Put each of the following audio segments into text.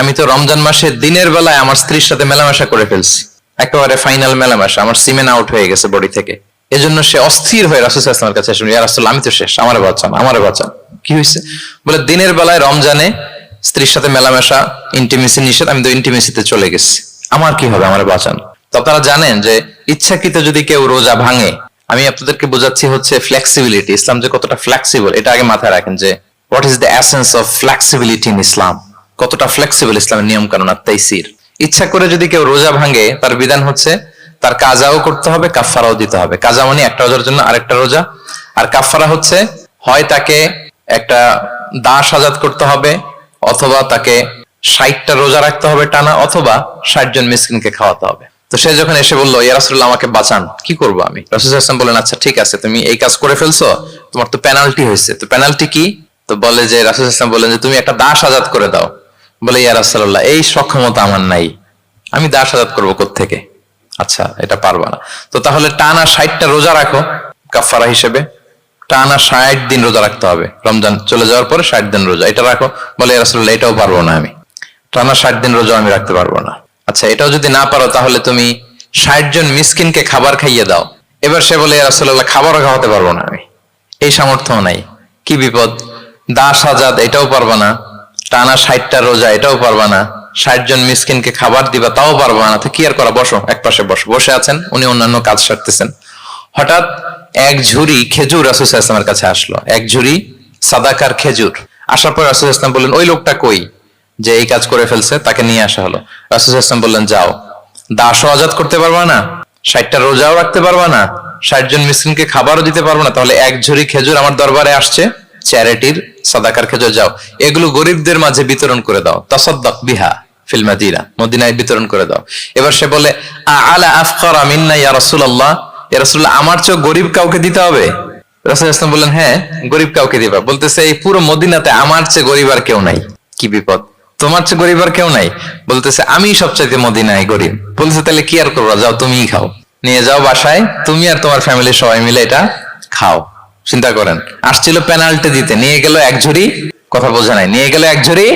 আমি তো রমজান মাসে দিনের বেলায় আমার স্ত্রীর সাথে মেলামেশা করে ফেলছি, একেবারে ফাইনাল মেলামেশা, আমার সিমেন আউট হয়ে গেছে বডি থেকে। এজন্য সে অস্থির হয়ে রাসূল সাল্লাল্লাহু আলাইহি ওয়াসাল্লামের কাছে আসলো, ইয়া রাসূলুল্লাহ, আমি তো শেষ, আমারে বাঁচান, আমারে বাঁচান। কি হয়েছে? বলে দিনের বেলায় রমজানে স্ত্রীর সাথে মেলামেশা, ইন্টিমেসি নিষেধ, আমি তো ইন্টিমেসিতে চলে গেছি, আমার কি হবে, আমারে বাঁচান। তো আপনারা জানেন যে ইচ্ছাকৃত যদি কেউ রোজা ভাঙে, আমি আপনাদেরকে বোঝাচ্ছি হচ্ছে ফ্লেক্সিবিলিটি, ইসলাম যে কতটা ফ্লেক্সিবল এটা আগে মাথায় রাখেন, যে what is the essence of flexibility in Islam, কতটা ফ্লেক্সিবল ইসলামের নিয়ম কানুন আর তাইসির। ইচ্ছা করে যদি কেউ রোজা ভাঙে, তার বিধান হচ্ছে তার কাজাও করতে হবে, কাফফারাও দিতে হবে। কাজা মানে একটা রোজার জন্য আরেকটা রোজা, আর কাফফারা হচ্ছে হয় তাকে একটা দাস আজাদ করতে হবে, অথবা তাকে 60টা রোজা রাখতে হবে টানা, অথবা 60 জন মিসকিনকে খাওয়াতে হবে। তো সে যখন এসে বললো, ইয়া রাসূলুল্লাহ, আমাকে বাঁচান, কি করবো আমি? রাসূল সাল্লাল্লাহু আলাইহি ওয়াসাল্লাম বললেন, আচ্ছা ঠিক আছে, তুমি এই কাজ করে ফেলছো, তোমার তো পেনাল্টি হয়েছে। তো পেনাল্টি কি? তো বলে যে, রাসূল সাল্লাল্লাহু আলাইহি ওয়াসাল্লাম বললেন যে তুমি একটা দাস আজাদ করে দাও। বলে, ইয়া রাসূলুল্লাহ, এই সক্ষমতা আমার নাই, আমি দাস আজাদ করবো কোত্থেকে? আচ্ছা, এটা পারবা না, তো তাহলে টানা 60টা রোজা রাখো কাফারা হিসেবে, টানা 60 দিন রোজা রাখতে হবে, রমজান চলে যাওয়ার পরে 60 দিন রোজা, এটা রাখো। বলে, ইয়া রাসূলুল্লাহ, এটাও পারবো না, আমি টানা 60 দিন রোজা আমি রাখতে পারবো না। আচ্ছা, এটাও যদি না পারো, তাহলে তুমি 60 জন মিসকিনকে খাবার খাইয়ে দাও। এবার সে বলে, ইয়া রাসূলুল্লাহ, খাবারও খাওয়াতে পারবো না আমি, এই সামর্থ্য নাই। কি বিপদ! দাস আজাদ এটাও পারবা না, টানা 60টা রোজা এটাও পারবা না, 60 জন মিসকিনকে খাবার দিবা তাও পারবা না। তো কি আর করা, বসো, এক পাশে বসো। বসে আছেন, উনি অন্যান্য কাজ সারতেছেন। হঠাৎ এক ঝুড়ি খেজুর রাসূল সাল্লাল্লাহু আলাইহি ওয়াসাল্লামের কাছে আসলো, এক ঝুড়ি সাদাকার খেজুর। আসার পর রাসূল সাল্লাল্লাহু আলাইহি ওয়াসাল্লাম বললেন, ওই লোকটা কই যে এই কাজ করে ফেলছে? তাকে নিয়ে আসা হলো। রাসূল সাল্লাল্লাহু আলাইহি ওয়াসাল্লাম বললেন, যাও, দাসও আজাদ করতে পারবা না, 60টা রোজাও রাখতে পারবা না, 60 জন মিসকিনকে খাবারও দিতে পারবা না, তাহলে এক ঝুড়ি খেজুর আমার দরবারে আসছে, চ্যারিটির সাদাকার খেজুর, যাও এগুলো গরিবদের মাঝে বিতরণ করে দাও, তাসাদ্দাক বিহা ফিল মাদিনা, মদিনায় বিতরণ করে দাও। এবার সে বলে, আলা আফকারা মিন্না ইয়া রাসূলুল্লাহ, ইয়া রাসূলুল্লাহ, আমার চেয়ে গরিব কাউকে দিতে হবে? রাসূল সাল্লাল্লাহু আলাইহি ওয়াসাল্লাম বললেন, হ্যাঁ, গরিব কাউকে দিবা। বলতেছে, এই পুরো মদিনাতে আমার চেয়ে গরিব আর কেউ নাই। কি বিপদ! তোমার চেয়ে গরিব আর কেউ নাই? বলতেছে, আমি সবচাইতে মদিনায় গরিব। বলতেছে, তাহলে কি আর করবা, যাও তুমিই খাও, নিয়ে যাও বাসায়, তুমি আর তোমার ফ্যামিলির সবাই মিলে এটা খাও। চিন্তা করেন, আসছিল পেনাল্টি দিতে, নিয়ে গেল এক ঝুড়ি, কথা বোঝা নাই, নিয়ে গেল এক ঝুড়ি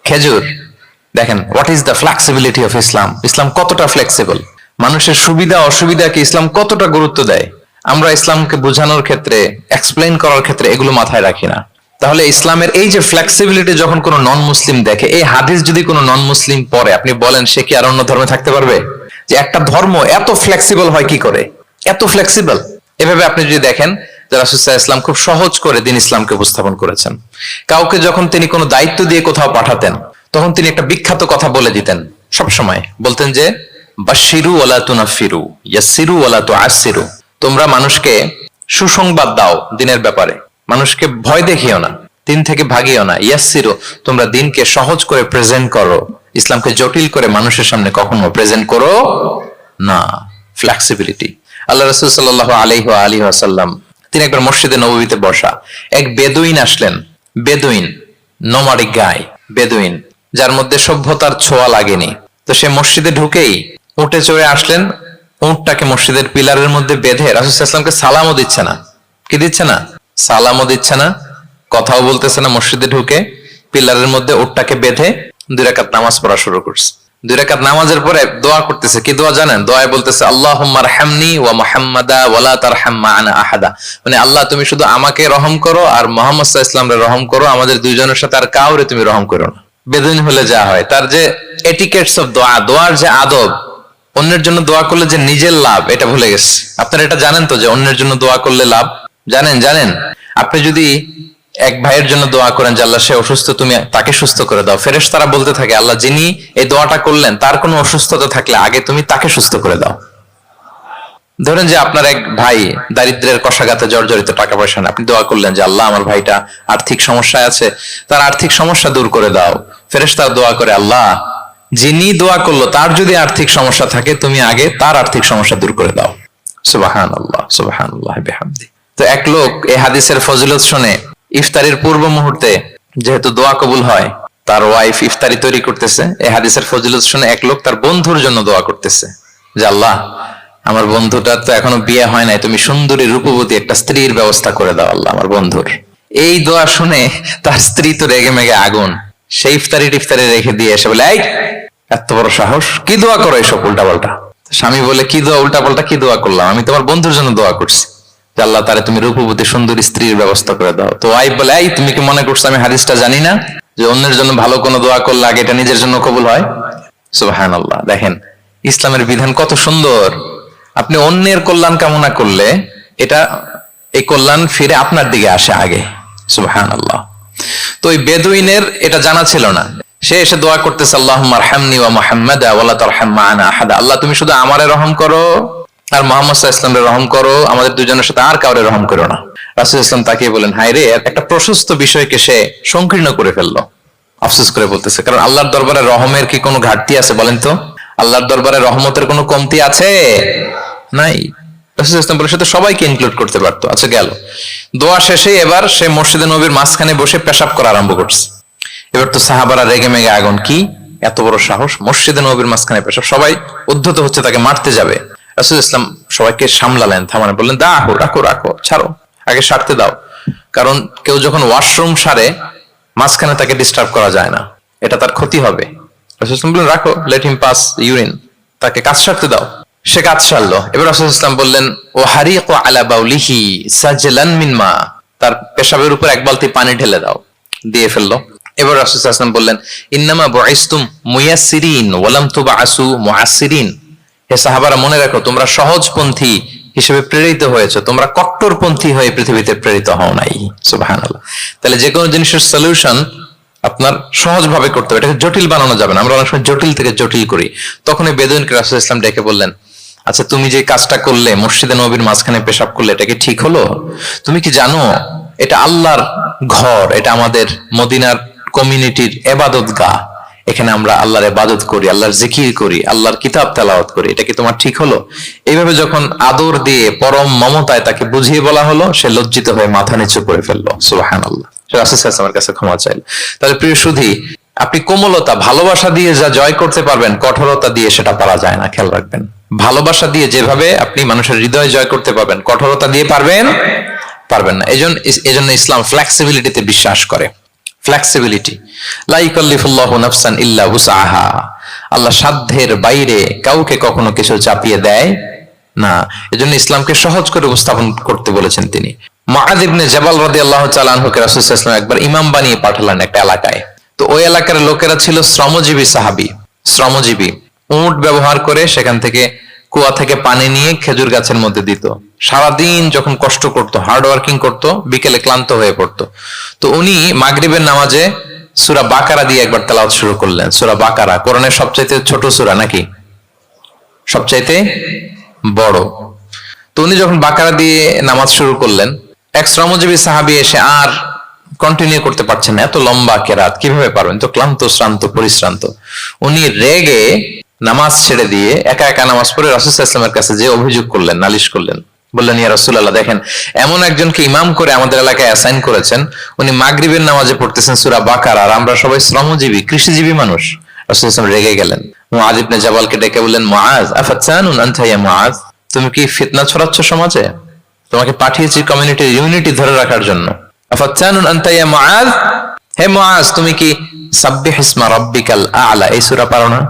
খেজুর। দেখেন, what is the flexibility of Islam, ইসলাম কতটা ফ্লেক্সিবল, মানুষের সুবিধা অসুবিধাকে ইসলাম কতটা গুরুত্ব দেয়। আমরা ইসলামকে বোঝানোর ক্ষেত্রে, এক্সপ্লেইন করার ক্ষেত্রে এগুলো মাথায় রাখি না। তাহলে ইসলামের এই যে ফ্লেক্সিবিলিটি যখন কোনো নন মুসলিম দেখে, এই হাদিস যদি কোনো নন মুসলিম পড়ে, আপনি বলেন সে কি আর অন্য ধর্মে থাকতে পারবে? যে একটা ধর্ম এত ফ্লেক্সিবল হয় কি করে, এত ফ্লেক্সিবল। এভাবে আপনি যদি দেখেন যে রাসূল সাল্লাল্লাহু আলাইহি ওয়াসাল্লাম খুব সহজ করে দিন ইসলামকে উপস্থাপন করেছেন। কাউকে যখন তিনি কোনো দায়িত্ব দিয়ে কোথাও পাঠাতেন, তখন তিনি একটা বিখ্যাত কথা বলে দিতেন, সব সময় বলতেন যে, বাশশিরু ওয়ালা তুনাফিরু, ইয়াসসিরু ওয়ালা তুআসসিরু, তোমরা মানুষকে সুসংবাদ দাও দিনের ব্যাপারে, মানুষকে ভয় দেখিও না, দিন থেকে ভাগিও না। ইয়াসসিরু, তোমরা দিনকে সহজ করে প্রেজেন্ট করো, ইসলামকে জটিল করে মানুষের সামনে কখনো প্রেজেন্ট করো না। ফ্লেক্সিবিলিটি। আল্লাহ রাসূল সাল্লাল্লাহু আলাইহি ওয়া আলিহি ওয়াসাল্লাম, তিনি একবার মসজিদে নববীতে বসা, এক বেদুইন আসলেন। বেদুইন, নোমাডিক গায়, বেদুইন, যার মধ্যে সভ্যতার ছোঁয়া লাগেনি। তো সে মসজিদে ঢুকেই উঠে চড়ে আসলেন, উটটাকে মসজিদের পিলারের মধ্যে বেঁধে, রাসূল সাল্লাল্লাহু আলাইহি ওয়াসাল্লামকে সালামও দিচ্ছে না। কি দিচ্ছে না? সালামও দিচ্ছে না, কথাও বলতেছে না। মসজিদে ঢুকে পিলারের মধ্যে উটটাকে বেঁধে 2 রাকাত নামাজ পড়া শুরু করছে। 2 রাকাত নামাজের পরে দোয়া করতেছে। কি দোয়া জানেন? দোয়ায় বলতেছে, আল্লাহুম্মা আরহামনি ওয়া মুহাম্মাদা ওয়া লা তারহাম মা'আনা আহাদা, মানে আল্লাহ তুমি শুধু আমাকে রহম করো আর মুহাম্মদ সাল্লাল্লাহু আলাইহি ওয়াসাল্লামকে রহম করো, আমাদের দুইজনের সাথে আর কাউরে তুমি রহম করো না। বেদুইন হলে যা হয়, তার যে এটিকেটস অফ দোয়া, দোয়ার যে আদব, অন্যের জন্য দোয়া করলে যে নিজের লাভ, এটা ভুলে গেছে। আপনারা এটা জানেন তো যে অন্যের জন্য দোয়া করলে লাভ? জানেন? আপনি যদি এক ভাইয়ের জন্য দোয়া করেন যে আল্লাহ সে অসুস্থ, তুমি তাকে সুস্থ করে দাও, ফেরেশতারা বলতে থাকে, আল্লাহ যিনি এই দোয়াটা করলেন তার কোনো অসুস্থতা থাকলে আগে তুমি তাকে সুস্থ করে দাও। ধরেন যে আপনার এক ভাই দারিদ্রের কষাঘাতে জর্জরিত, টাকা পয়সা না, আপনি দোয়া করলেন যে আল্লাহ আমার ভাইটা আর্থিক সমস্যায় আছে, তার আর্থিক সমস্যা দূর করে দাও। ফেরেশতারা দোয়া করে, আল্লাহ যিনি দোয়া করলো তার যদি আর্থিক সমস্যা থাকে তুমি আগে তার আর্থিক সমস্যা দূর করে দাও। সুবহানাল্লাহ, সুবহানাল্লাহ বিহামদি। তো এক লোক এই হাদিসের ফজিলত শুনে ইফতারির পূর্ব মুহূর্তে, যেহেতু দোয়া কবুল হয়, তার ওয়াইফ ইফতারি তৈরি করতেছে, এই হাদিসের ফজিলত শুনে এক লোক তার বন্ধুর জন্য দোয়া করতেছে যে আল্লাহ আমার বন্ধুটার তো এখনো বিয়ে হয় নাই, তুমি সুন্দরী রূপবতী একটা স্ত্রীর ব্যবস্থা করে দাও আল্লাহ আমার বন্ধুর। এই দোয়া শুনে তার স্ত্রী তো রেগে মেগে আগুন, সেই ইফতারি টিফতারি রেখে দিয়ে এসে বলে, এই এত বড় সাহস, কি দোয়া করো এসব উল্টা পাল্টা। স্বামী বলে, কি দোয়া উল্টা পাল্টা, কি দোয়া করলাম? আমি তোমার বন্ধুর জন্য দোয়া করছি যে আল্লাহ তারে তুমি রূপবতী সুন্দরী স্ত্রীর ব্যবস্থা করে দাও। তো ওয়াইফ বলে, এই তুমি কি মনে করছো আমি হাদিসটা জানি না যে অন্যের জন্য ভালো কোনো দোয়া করলে আগে এটা নিজের জন্য কবুল হয়? সুবহানাল্লাহ। দেখেন ইসলামের বিধান কত সুন্দর। আপনি অন্যের কল্যাণ কামনা করলে এটা এই কল্যাণ ফিরে আপনার দিকে আসে আগে। সুবহানাল্লাহ। তো ওই বেদুইনের এটা জানা ছিল না, সে এসে দোয়া করতেছে, আল্লাহুম্মা আরহামনি ওয়া মুহাম্মাদা ওয়া লা তারহাম মা'ানা আহাদা। আল্লাহ তুমি শুধু আমারে রহম করো আর মুহাম্মদ সাল্লাল্লাহু আলাইহি ওয়াসাল্লামের রহম করো, আমাদের দুজনের সাথে আর কাউরে রহম করো না। রাসূল ইসলাম তাকিয়ে বলেন, হায় রে, একটা প্রশস্ত বিষয়কে সে সংকীর্ণ করে ফেললো। আফসোস করে বলতেছে, কারণ আল্লাহর দরবারে রহমের কি কোনো ঘাটতি আছে বলেন তো? আল্লাহর দরবারে রহমতের কোনো কমতি আছে? নাই। রাসূল ইসলাম বলে, সে তো সবাইকে ইনক্লুড করতে পারতো। আচ্ছা গেল, দোয়া শেষে এবার সে মসজিদে নবীর মাঝখানে বসে পেশাব করা আরম্ভ করছে। এবার তো সাহাবারা রেগে মেগে আগুন, কি এত বড় সাহস, মসজিদে নবীর মাঝখানে পেশাব, সবাই উদ্ধত হচ্ছে, তাকে মারতে যাবে। রাসূল ইসলাম সবাইকে সামলালেন, থামালেন, বললেন, দাও, রাখো রাখো, ছাড়ো, আগে সারতে দাও। কারণ কেউ যখন ওয়াশরুম সারে মাঝখানে তাকে ডিস্টার্ব করা যায় না, এটা তার ক্ষতি হবে। রাসূল ইসলাম বললেন, রাখো, লেট হিম পাস ইউরিন, তাকে কাজ সারতে দাও। সে কাজ সারলো। এবার রাসূল ইসলাম বললেন, ও হারিকু আলা বাউলিহি সাজলান মিন মা, তার পেশাবের উপর এক বালতি পানি ঢেলে দাও। দিয়ে ফেললো। এবার রাসূল সাল্লাল্লাহু আলাইহি ওয়াসাল্লাম বললেন, ইন্নামা বুইসতুম মুয়াসসিরিন ওয়া লাম তুবআসু মুআসসিরিন। হে সাহাবারা, মনে রাখো তোমরা সহজপন্থী হিসেবে প্রেরিত হয়েছে, তোমরা কট্টরপন্থী হয়ে পৃথিবীতে প্রেরিত হও নাই। সুবহানাল্লাহ। তাহলে যে কোনো জিনিসের সলিউশন আপনার সহজভাবে করতে হবে, এটাকে জটিল বানানো যাবে না। আমরা অনেক সময় জটিল থেকে জটিল করি। তখন এই বেদুইনকে রাসূল সাল্লাল্লাহু আলাইহি ওয়াসাল্লাম ডেকে বললেন, আচ্ছা তুমি যে কাজটা করলে, মসজিদে নবীর মাঝখানে পেশাব করলে, এটা কি ঠিক হলো? তুমি কি জানো এটা আল্লাহর ঘর, এটা আমাদের মদিনার কমিউনিটির ইবাদত গাহ, এখানে আমরা আল্লাহর ইবাদত করি, আল্লাহর জিকির করি, আল্লাহর কিতাব তেলাওয়াত করি, এটা কি তোমার ঠিক হলো? এইভাবে যখন আদর দিয়ে পরম মমতায় তাকে বুঝিয়ে বলা হলো, সে লজ্জিত হয়ে মাথা নিচু করে ফেললো। সুবহানাল্লাহ। সে রাসূল সাল্লাল্লাহু আলাইহি ওয়াসাল্লামের কাছে ক্ষমা চাইল। তাহলে প্রিয় সুধী, আপনি কোমলতা, ভালোবাসা দিয়ে যা জয় করতে পারবেন, কঠোরতা দিয়ে সেটা পারা যায় না, খেয়াল রাখবেন। ভালোবাসা দিয়ে যেভাবে আপনি মানুষের হৃদয় জয় করতে পারবেন, কঠোরতা দিয়ে পারবেন না। এজন্য ইসলাম ফ্লেক্সিবিলিটিতে বিশ্বাস করে। ফ্লেক্সিবিলিটি, লা ইকাল্লিফুল্লাহু নাফসান ইল্লা উসআহা। আল্লাহ সাধ্যের বাইরে কাউকে কখনো কিছু চাপিয়ে দেয় না। এজন্য ইসলামকে সহজ করে উপস্থাপন করতে বলেছেন তিনি। মুআয ইবনে জাবাল রাদিয়াল্লাহু তাআলা আনহুকে রাসূল সাল্লাল্লাহু আলাইহি ওয়াসাল্লাম একবার ইমাম বানিয়ে পাঠালেন একটা এলাকায়। তো ওই এলাকার লোকেরা ছিল শ্রমজীবী সাহাবী, শ্রমজীবী। উট ব্যবহার করে সেখান থেকে কুয়া থেকে পানি নিয়ে খেজুর গাছের মধ্যে দিত। সারাদিন যখন কষ্ট করতো, হার্ড ওয়ার্কিং করতো, বিকেলে ক্লান্ত হয়ে পড়তো। তো উনি মাগরিবের নামাজে সূরা বাকারা দিয়ে একবার তেলাওয়াত শুরু করলেন। সূরা বাকারা কোরআনের সবচাইতে ছোট সূরা নাকি সবচাইতে বড়? তো উনি যখন বাকারা দিয়ে নামাজ শুরু করলেন, এক শ্রমজীবী সাহাবী এসে আর কন্টিনিউ করতে পারছেন না, এত লম্বা কেরাত কিভাবে পারবেন, তো ক্লান্ত, শ্রান্ত, পরিশ্রান্ত। উনি রেগে নামাজ ছেড়ে দিয়ে একা একা নামাজ পড়ে রাসূল সাল্লাল্লাহু আলাইহি ওয়াসাল্লামের কাছে যে অভিযোগ করলেন, নালিশ করলেন। বললেন, ইয়া রাসূলুল্লাহ, দেখেন এমন একজনকে ইমাম করে আমাদের এলাকায় অ্যাসাইন করেছেন, উনি মাগরিবের নামাজে পড়তেছেন সূরা বাকারা, আর আমরা সবাই শ্রমজীবী, কৃষিজীবী মানুষ। রাসূল সাল্লাল্লাহু আলাইহি ওয়াসাল্লাম রেগে গেলেন। মুআয ইবনে জাবালকে ডেকে বললেন, মুআয আফাতানুন আনতা ইয়া মুআয, তুমি কি ফিতনা ছড়াচ্ছ সমাজে? তোমাকে পাঠিয়েছি কমিউনিটির ইউনিটি ধরে রাখার জন্য। আফাতানুন আনতা ইয়া মুআয, হে মুআয, তুমি কি সাব্বিহ ইসমা রাব্বিকাল আ'লা এই সূরা পারো না?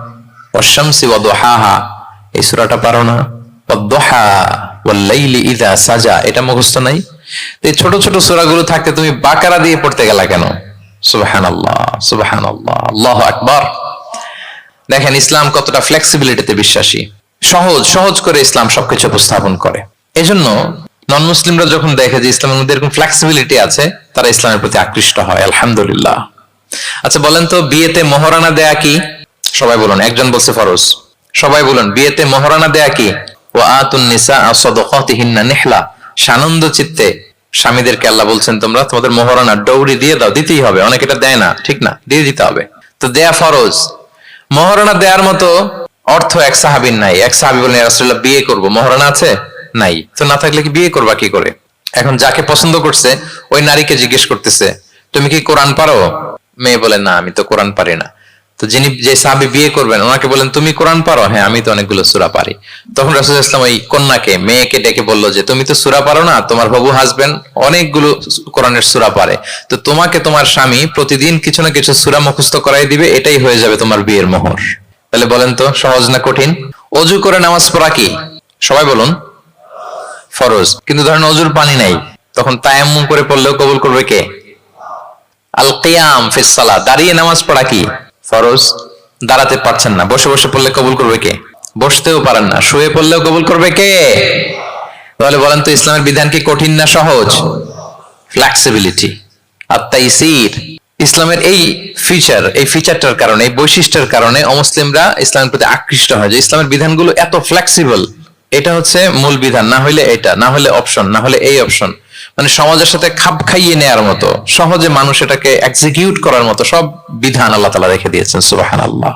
ওয়াশ-শামসি ওয়া দুহাহা এই সূরাটা পারো না? ওয়াদ-দুহা ওয়াল-লাইলি ইযা সাজা এটা মুখস্থ নাই? এই ছোট ছোট সূরাগুলো থাকতে তুমি বাকারা দিয়ে পড়তে গেলা কেন? সুবহানাল্লাহ, সুবহানাল্লাহ, আল্লাহু আকবার। দেখেন ইসলাম কতটা ফ্লেক্সিবিলিটিতে বিশ্বাসী। সহজ করে ইসলাম সবকিছু উপস্থাপন করে। এজন্য নন মুসলিমরা যখন দেখে যে ইসলামের মধ্যে এরকম ফ্লেক্সিবিলিটি আছে, তারা ইসলামের প্রতি আকৃষ্ট হয়। আলহামদুলিল্লাহ। আচ্ছা বলেন তো, বিয়েতে মহরানা দেয়া কি? সবাই বলুন। একজন বলছে ফরজ। সবাই বলুন, বিয়েতে মহরানা দেয়া কি? ওয়া আতুন নিসা সাদাকাতিহিন্না নিহলা, সানন্দ চিত্তে স্বামীদেরকে আল্লাহ বলছেন, তোমরা তোমাদের মহরানা ডৌরি দিয়ে দাও, দিতেই হবে। অনেকে এটা দেয় না, ঠিক না, দিয়ে দিতে হবে। তো দেয়া ফরজ। মহরানা দেওয়ার মতো অর্থ এক সাহাবীর নাই। এক সাহাবী বলেন, ইয়া রাসূলুল্লাহ, বিয়ে করব, মহরানা আছে? নাই। তো না থাকলে কি বিয়ে করবা কি করে? এখন যাকে পছন্দ করছে ওই নারীকে জিজ্ঞেস করতেছে, তুমি কি কোরআন পারো? মেয়ে বলে, না, আমি তো কোরআন পারি না। তো যে সাহাবী বিয়ে করবেন ওনাকে বলেন তুমি কোরআন পারো? হ্যাঁ আমি তো অনেকগুলো সূরা পারি। তখন রাসূলুল্লাহ সাল্লাল্লাহু আলাইহি ওয়াসাল্লাম ওই মেয়েকে ডেকে বললো যে তুমি তো সূরা পারো না, তোমার হবু হাজবেন্ড অনেকগুলো কোরআনের সূরা পারে, তো তোমাকে তোমার স্বামী প্রতিদিন কিছু না কিছু সূরা মুখস্থ করাই দিবে, এটাই হয়ে যাবে তোমার বিয়ের মোহর। তাহলে বলেন তো সহজ না কঠিন? অজু করে নামাজ পড়া কি? সবাই বলুন ফরজ। কিন্তু ধরেন অজুর পানি নাই, তখন তায়াম্মুম করে পড়লেও কবুল করবে কে? আল কিয়াম ফিস সালাত, দাঁড়িয়ে নামাজ পড়া কি? ফরজ। দাঁড়াতে পারছেন না, বসে বসে পড়লে কবুল করবে কে? বসতেও পারেন না, শুয়ে পড়লেও কবুল করবে কে? তাহলে বলেন তো ইসলামের বিধান কি কঠিন না সহজ? ফ্লেক্সিবিলিটি আর তাইসির। ইসলামের এই ফিচারটার কারণে, এই বৈশিষ্ট্যের কারণে অমুসলিমরা ইসলামের প্রতি আকৃষ্ট হয়, যে ইসলামের বিধানগুলো এত ফ্লেক্সিবল। এটা হচ্ছে মূল বিধান, না হলে এটা, না হলে অপশন, না হলে এই অপশন, মানে সমাজের সাথে খাপ খাইয়ে নেয়ার মতো, সহজে মানুষ এটাকে এক্সিকিউট করার মতো সব বিধান আল্লাহ তাআলা রেখে দিয়েছেন। সুবহানাল্লাহ।